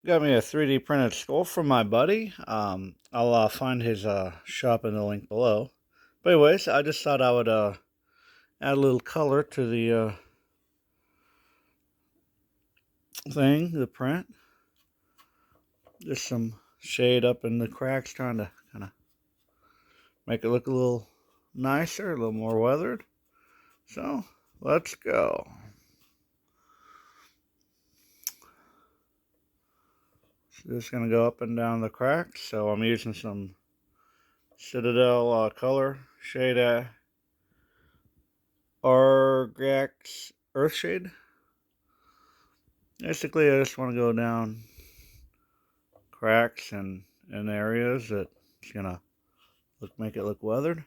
got me a 3D printed skull from my buddy. I'll find his shop in the link below. But anyways, I just thought I would add a little color to the the print. Just some shade up in the cracks, trying to kind of make it look a little nicer, a little more weathered. So let's go. Just gonna go up and down the cracks. So I'm using some Citadel color shade Argax Earthshade. Basically, I just want to go down cracks and in areas that it's gonna make it look weathered.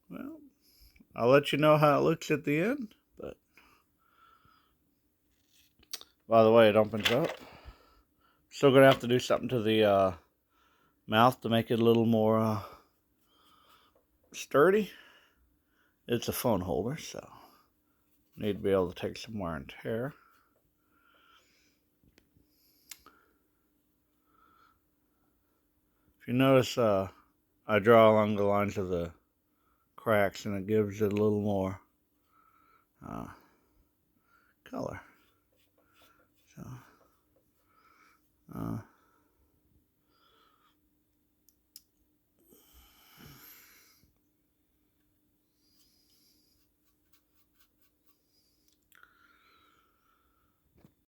Well, I'll let you know how it looks at the end. But by the way, it opens up. Still gonna have to do something to the mouth to make it a little more sturdy. It's a phone holder, so need to be able to take some wear and tear. If you notice, I draw along the lines of the cracks, and it gives it a little more color. So,